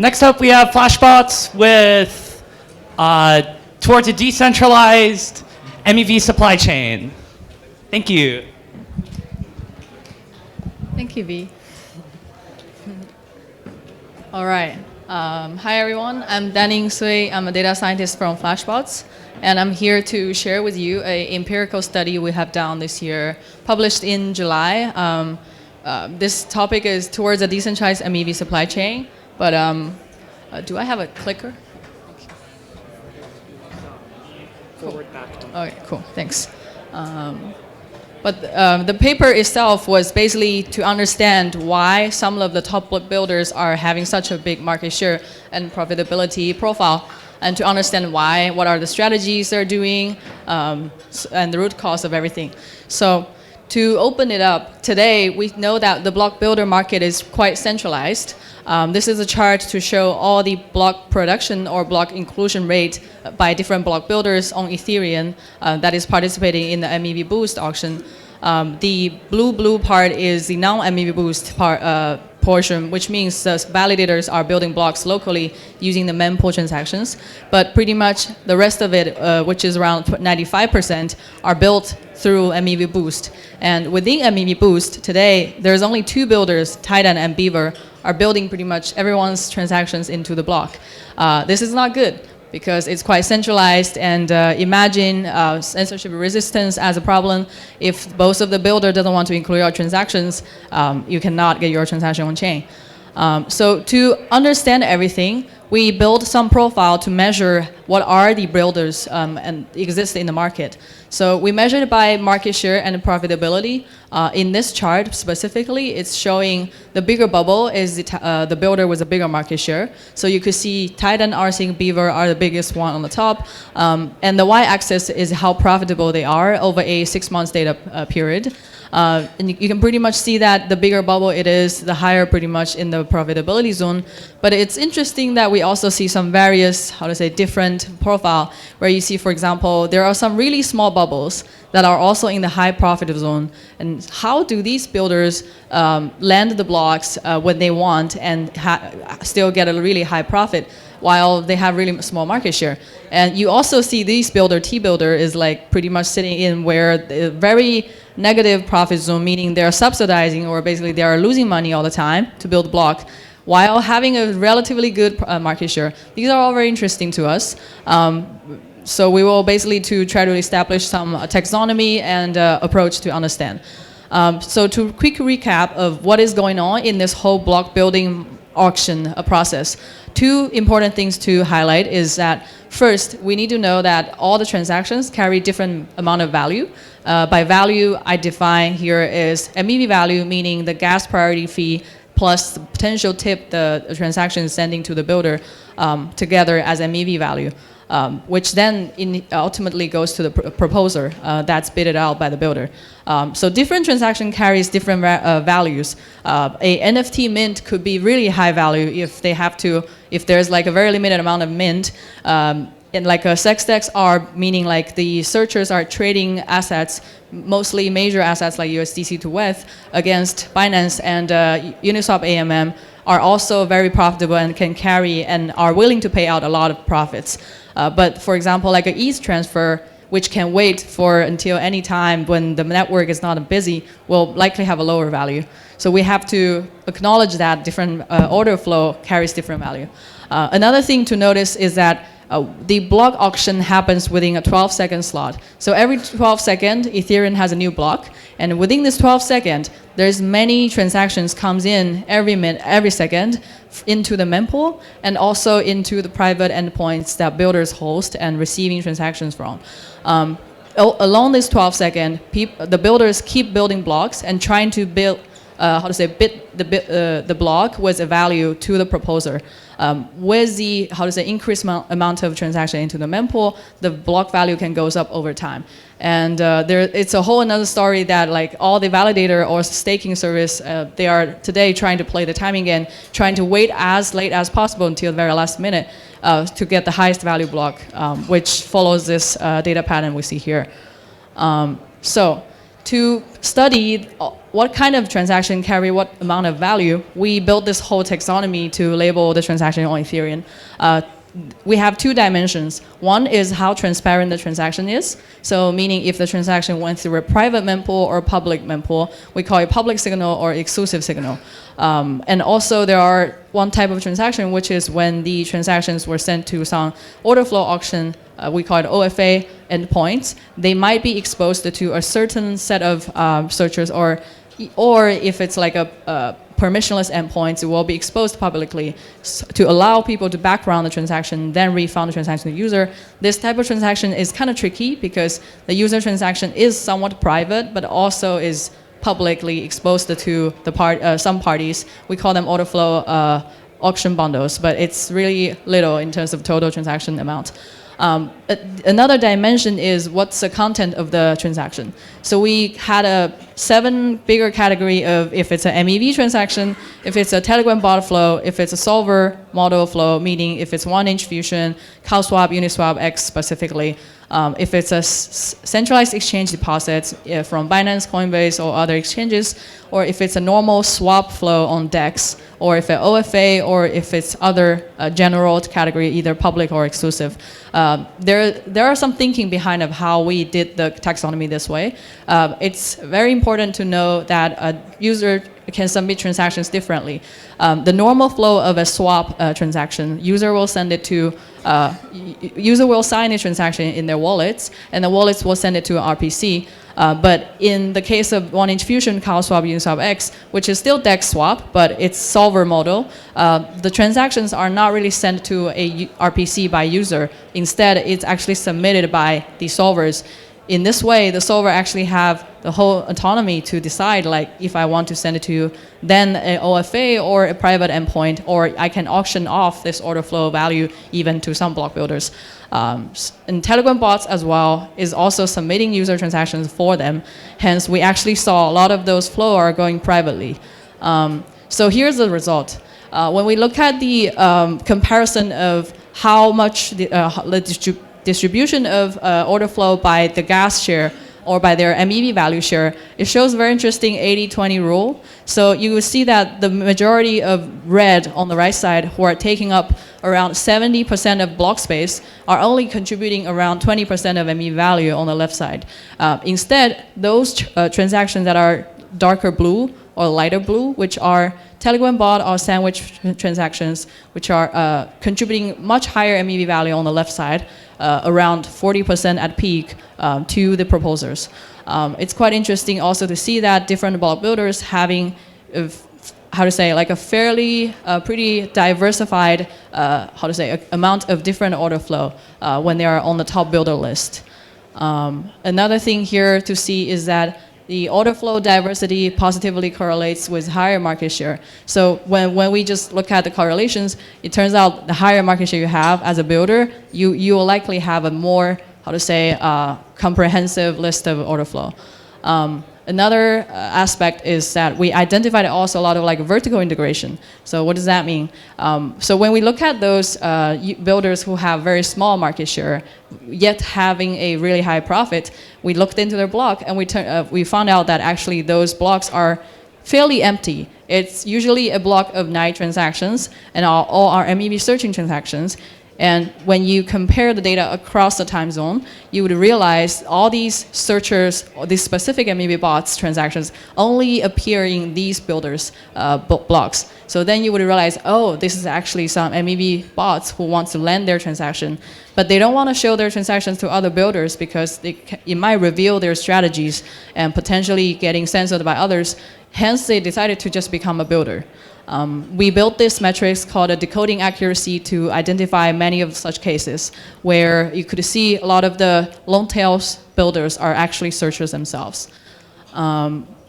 Next up, we have Flashbots with towards a decentralized MEV supply chain. Thank you. Thank you, V. All right. Hi, everyone. I'm Danning Sui. I'm a data scientist from Flashbots, and I'm here to share with you an empirical study we have done this year, published in July. This topic is towards a decentralized MEV supply chain, but do I have a clicker? Forward back. Okay, cool, thanks. But the paper itself was basically to understand why some of the top builders are having such a big market share and profitability profile, and to understand why, what are the strategies they're doing, and the root cause of everything. So to open it up, today we know that the block builder market is quite centralized. This is a chart to show all the block production or block inclusion rate by different block builders on Ethereum that is participating in the MEV Boost auction. The blue part is the non-MEV Boost portion, which means the validators are building blocks locally using the mempool transactions. But pretty much the rest of it, which is around 95%, are built through MEV Boost. And within MEV Boost, today, there's only two builders, Titan and Beaver, are building pretty much everyone's transactions into the block. This is not good because it's quite centralized, and imagine censorship resistance as a problem. If both of the builder doesn't want to include your transactions, you cannot get your transaction on chain. So to understand everything, we build some profile to measure what are the builders and exist in the market. So we measured it by market share and profitability. In this chart specifically, it's showing the bigger bubble is the builder with a bigger market share. So you could see Titan, Arsync, Beaver are the biggest one on the top. And the y-axis is how profitable they are over a 6 months data period. And you can pretty much see that the bigger bubble it is, the higher pretty much in the profitability zone. But it's interesting that we also see some various, different profile, where you see, for example, there are some really small bubbles that are also in the high profit zone. And how do these builders land the blocks when they want and still get a really high profit while they have really small market share? And you also see these builder, T-builder, is like pretty much sitting in where the very negative profit zone, meaning they're subsidizing or basically they are losing money all the time to build block, while having a relatively good market share. These are all very interesting to us. So we will basically to try to establish some taxonomy and approach to understand. So to quick recap of what is going on in this whole block building auction process. Two important things to highlight is that first, we need to know that all the transactions carry different amount of value. By value, I define here is MEV value, meaning the gas priority fee plus the potential tip the transaction is sending to the builder together as MEV value, which then ultimately goes to the proposer that's bidded out by the builder. So different transaction carries different values. A NFT mint could be really high value if there's like a very limited amount of mint. And like a SexDex are meaning like the searchers are trading assets, mostly major assets like USDC to WETH against Binance, and Uniswap AMM are also very profitable and can carry and are willing to pay out a lot of profits. But for example, like an ETH transfer, which can wait for until any time when the network is not busy, will likely have a lower value. So we have to acknowledge that different order flow carries different value. Another thing to notice is that the block auction happens within a 12-second slot. So every 12 seconds, Ethereum has a new block, and within this 12 seconds, there's many transactions comes in every second into the mempool and also into the private endpoints that builders host and receiving transactions from. Along this 12 seconds, the builders keep building blocks and trying to build bid the block with a value to the proposer. With the increased amount of transaction into the mempool, the block value can goes up over time. And it's a whole another story that like all the validator or staking service, they are today trying to play the timing game, trying to wait as late as possible until the very last minute to get the highest value block, which follows this data pattern we see here. So to study what kind of transaction carry what amount of value, we built this whole taxonomy to label the transaction on Ethereum. We have two dimensions. One is how transparent the transaction is. So meaning if the transaction went through a private mempool or public mempool, we call it public signal or exclusive signal. And also there are one type of transaction, which is when the transactions were sent to some order flow auction, we call it OFA endpoints. They might be exposed to a certain set of searchers, or if it's like a permissionless endpoints, it will be exposed publicly to allow people to background the transaction, then refund the transaction to the user. This type of transaction is kind of tricky because the user transaction is somewhat private, but also is publicly exposed to the some parties. We call them order flow auction bundles, but it's really little in terms of total transaction amount. Another dimension is what's the content of the transaction. So we had a 7 bigger category of if it's an MEV transaction, if it's a Telegram bot flow, if it's a solver model flow, meaning if it's 1-inch fusion, CowSwap, Uniswap, X specifically, if it's a centralized exchange deposit from Binance, Coinbase, or other exchanges, or if it's a normal swap flow on DEX, or if it's OFA, or if it's other general category, either public or exclusive. There are some thinking behind of how we did the taxonomy this way. It's very important to know that a user can submit transactions differently. The normal flow of a swap transaction, user will send it to, user will sign a transaction in their wallets, and the wallets will send it to an RPC. But in the case of 1-inch fusion, CowSwap, Uniswap X, which is still DEX swap, but it's solver model, the transactions are not really sent to a RPC by user. Instead, it's actually submitted by the solvers. In this way, the solver actually have the whole autonomy to decide, like, if I want to send it to then an OFA or a private endpoint, or I can auction off this order flow value even to some block builders. And Telegram bots as well is also submitting user transactions for them. Hence, we actually saw a lot of those flow are going privately. So here's the result. When we look at the comparison of how much the distribution of order flow by the gas share or by their MEV value share, it shows a very interesting 80-20 rule. So you will see that the majority of red on the right side, who are taking up around 70% of block space, are only contributing around 20% of MEV value on the left side. Instead, those transactions that are darker blue or lighter blue, which are Telegram bot or sandwich transactions, which are contributing much higher MEV value on the left side, around 40% at peak to the proposers. It's quite interesting also to see that different block builders having, like a fairly pretty diversified, amount of different order flow when they are on the top builder list. Another thing here to see is that the order flow diversity positively correlates with higher market share. So when we just look at the correlations, it turns out the higher market share you have as a builder, you will likely have a more, comprehensive list of order flow. Another aspect is that we identified also a lot of like vertical integration. So what does that mean? So when we look at those builders who have very small market share, yet having a really high profit, we looked into their block and we found out that actually those blocks are fairly empty. It's usually a block of 9 transactions and all are MEV searching transactions. And when you compare the data across the time zone, you would realize all these searchers, or these specific MEV bots transactions only appear in these builders' blocks. So then you would realize, oh, this is actually some MEV bots who want to lend their transaction, but they don't want to show their transactions to other builders because it might reveal their strategies and potentially getting censored by others. Hence, they decided to just become a builder. We built this metrics called a decoding accuracy to identify many of such cases where you could see a lot of the long tail builders are actually searchers themselves.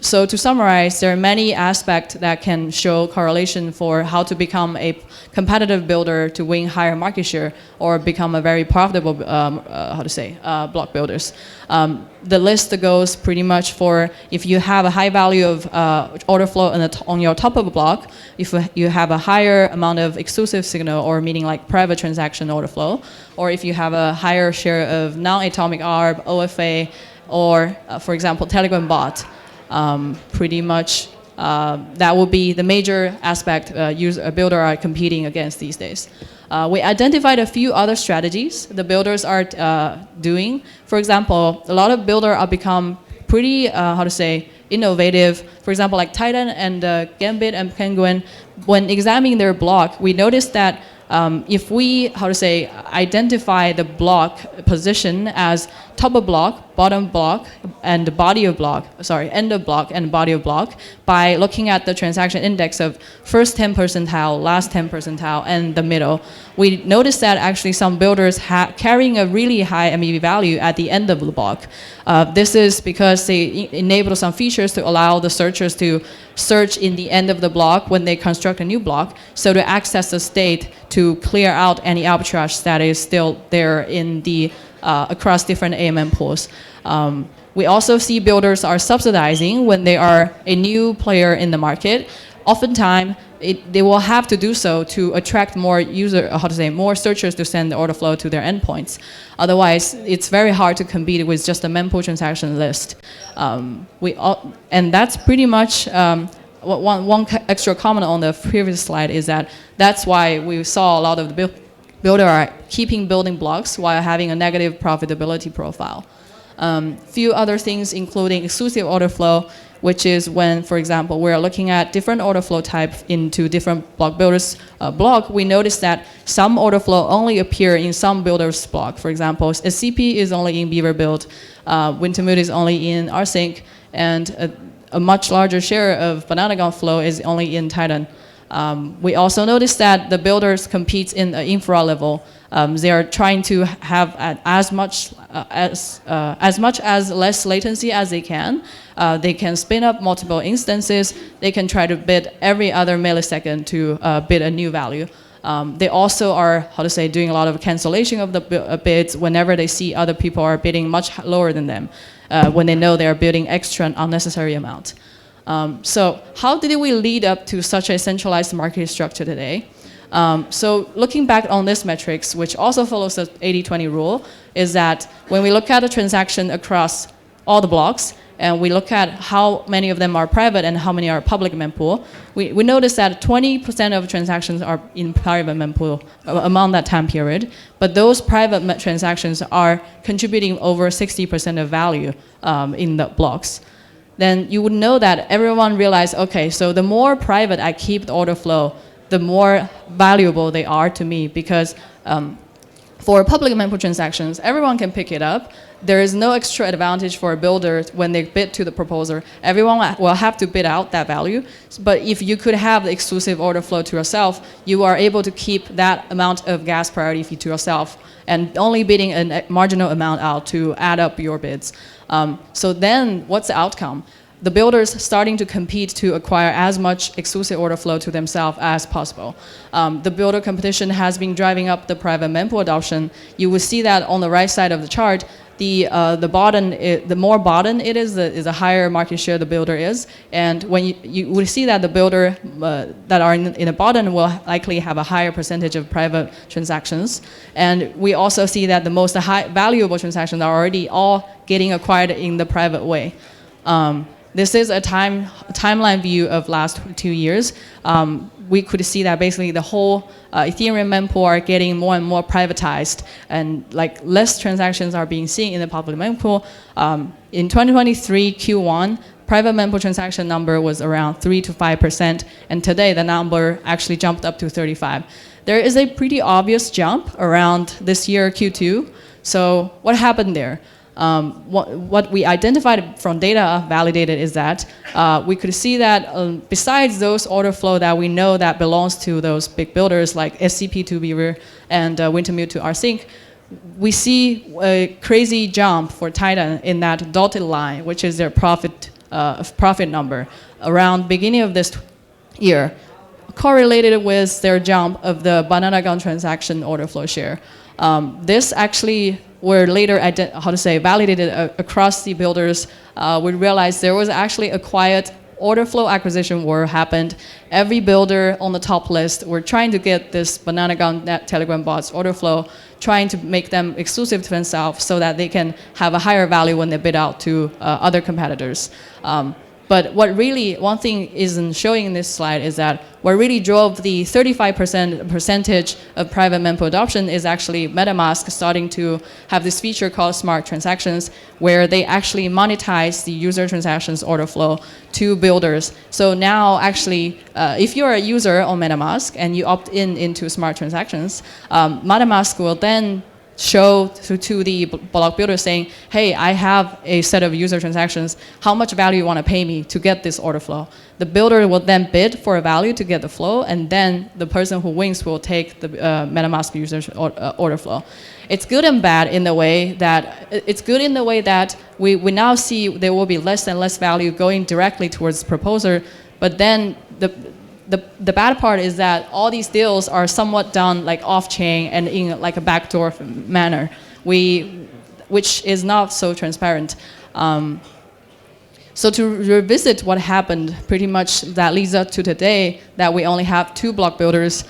So to summarize, there are many aspects that can show correlation for how to become a competitive builder to win higher market share or become a very profitable, block builders. The list goes pretty much for if you have a high value of order flow on your top of a block, if you have a higher amount of exclusive signal or meaning like private transaction order flow, or if you have a higher share of non-atomic ARB, OFA, or, for example, Telegram bot. Pretty much that will be the major aspect builder are competing against these days. We identified a few other strategies the builders are doing. For example, a lot of builders are become pretty, innovative. For example, like Titan and Gambit and Penguin, when examining their block, we noticed that if we, identify the block position as top of block, bottom block, and body of block, end of block and body of block, by looking at the transaction index of first 10 percentile, last 10 percentile, and the middle, we noticed that actually some builders carrying a really high MEV value at the end of the block. This is because they enable some features to allow the searchers to search in the end of the block when they construct a new block, so to access the state to clear out any arbitrage that is still there in the across different AMM pools. We also see builders are subsidizing when they are a new player in the market. Oftentimes, they will have to do so to attract more more searchers to send the order flow to their endpoints. Otherwise, it's very hard to compete with just a mempool transaction list. And that's pretty much one extra comment on the previous slide is that's why we saw a lot of the builder are keeping building blocks while having a negative profitability profile. Few other things including exclusive order flow, which is when, for example, we're looking at different order flow types into different block builders' block, we notice that some order flow only appear in some builders' block. For example, SCP is only in Beaver build, Wintermute is only in rsync, and a much larger share of Bananagon flow is only in Titan. We also noticed that the builders compete in the infra level. They are trying to have as much as less latency as they can. They can spin up multiple instances. They can try to bid every other millisecond to bid a new value. They also are, doing a lot of cancellation of the bids whenever they see other people are bidding much lower than them, when they know they are bidding extra unnecessary amount. So how did we lead up to such a centralized market structure today? So looking back on this metrics, which also follows the 80-20 rule, is that when we look at a transaction across all the blocks, and we look at how many of them are private and how many are public mempool, we notice that 20% of transactions are in private mempool among that time period, but those private transactions are contributing over 60% of value in the blocks. Then you would know that everyone realized, okay, so the more private I keep the order flow, the more valuable they are to me, because for public mempool transactions, everyone can pick it up. There is no extra advantage for a builder when they bid to the proposer. Everyone will have to bid out that value. But if you could have the exclusive order flow to yourself, you are able to keep that amount of gas priority fee to yourself and only bidding a marginal amount out to add up your bids. So then what's the outcome? The builders starting to compete to acquire as much exclusive order flow to themselves as possible. The builder competition has been driving up the private mempool adoption. You will see that on the right side of the chart, the more bottom it is the higher market share the builder is. And when you will see that the builder that are in the bottom will likely have a higher percentage of private transactions. And we also see that the most valuable transactions are already all getting acquired in the private way. This is a timeline view of last 2 years. We could see that basically the whole Ethereum mempool are getting more and more privatized, and like less transactions are being seen in the public mempool. In 2023 Q1, private mempool transaction number was around 3 to 5%, and today the number actually jumped up to 35%. There is a pretty obvious jump around this year Q2. So what happened there? What we identified from data validated is that we could see that besides those order flow that we know that belongs to those big builders like SCP to Beaver and Wintermute to rsync, we see a crazy jump for Titan in that dotted line, which is their profit number around beginning of this year, correlated with their jump of the Bananagon transaction order flow share. This actually were later validated across the builders. We realized there was actually a quiet order flow acquisition war happened, every builder on the top list were trying to get this banana gun Telegram bots order flow, trying to make them exclusive to themselves so that they can have a higher value when they bid out to other competitors. But what really, one thing isn't showing in this slide is that what really drove the 35% percentage of private mempool adoption is actually MetaMask starting to have this feature called Smart Transactions, where they actually monetize the user transactions order flow to builders. So now actually, if you're a user on MetaMask and you opt into Smart Transactions, MetaMask will then show to the block builder saying, hey, I have a set of user transactions. How much value you want to pay me to get this order flow? The builder will then bid for a value to get the flow, and then the person who wins will take the MetaMask user order flow. It's good and bad in the way that we now see there will be less and less value going directly towards the proposer, but then the bad part is that all these deals are somewhat done like off-chain and in like a backdoor manner, which is not so transparent. So to revisit what happened, pretty much that leads up to today that we only have 2 block builders,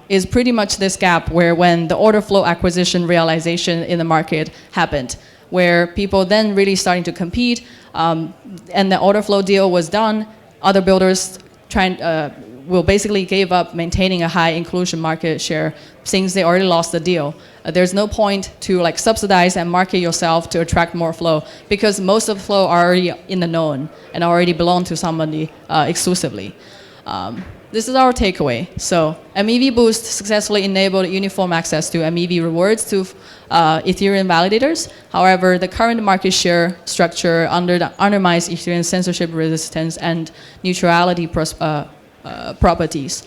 is pretty much this gap where when the order flow acquisition realization in the market happened, where people then really starting to compete, and the order flow deal was done, other builders will basically give up maintaining a high inclusion market share since they already lost the deal. There's no point to like subsidize and market yourself to attract more flow because most of the flow are already in the known and already belong to somebody exclusively. This is our takeaway. So MEV Boost successfully enabled uniform access to MEV rewards to Ethereum validators. However, the current market share structure undermines Ethereum's censorship resistance and neutrality properties.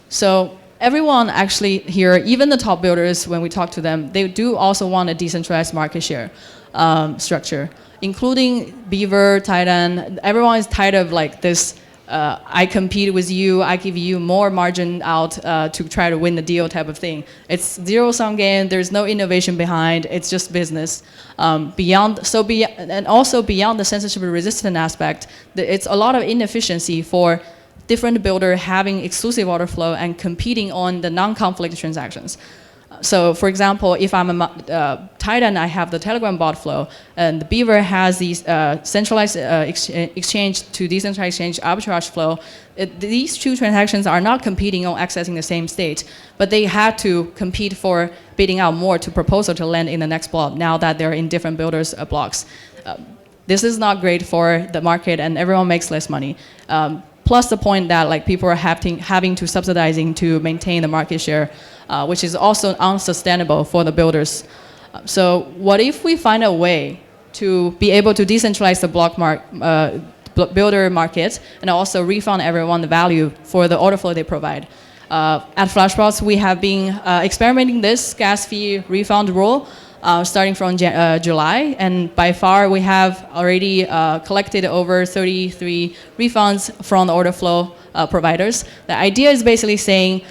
So everyone actually here, even the top builders, when we talk to them, they do also want a decentralized market share structure, including Beaver, Titan. Everyone is tired of like this, I compete with you, I give you more margin out to try to win the deal type of thing. It's zero-sum game, there's no innovation behind, it's just business. And also beyond the censorship resistant aspect, it's a lot of inefficiency for different builder having exclusive order flow and competing on the non-conflict transactions. So for example, if I'm a Titan, I have the Telegram bot flow, and the Beaver has these centralized exchange to decentralized exchange arbitrage flow. These 2 transactions are not competing on accessing the same state, but they had to compete for bidding out more to proposal to land in the next block now that they're in different builders' blocks. This is not great for the market and everyone makes less money. Plus the point that like people are having to subsidizing to maintain the market share, which is also unsustainable for the builders. So what if we find a way to be able to decentralize the block builder market and also refund everyone the value for the order flow they provide? At Flashbots, we have been experimenting this gas fee refund rule starting from July, and by far we have already collected over 33 refunds from the order flow providers. The idea is basically saying,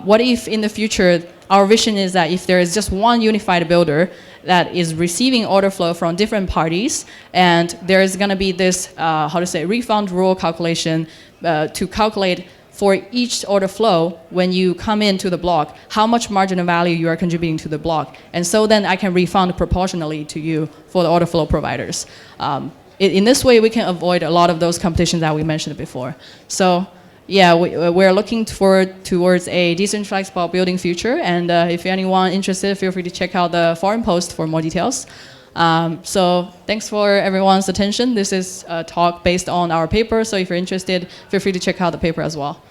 what if in the future, our vision is that if there is just one unified builder that is receiving order flow from different parties, and there is going to be this, refund rule calculation to calculate for each order flow, when you come into the block, how much marginal value you are contributing to the block. And so then I can refund proportionally to you for the order flow providers. In this way, we can avoid a lot of those competitions that we mentioned before. So yeah, we're looking towards a decentralized block building future. And if anyone interested, feel free to check out the forum post for more details. So thanks for everyone's attention. This is a talk based on our paper, so if you're interested, feel free to check out the paper as well.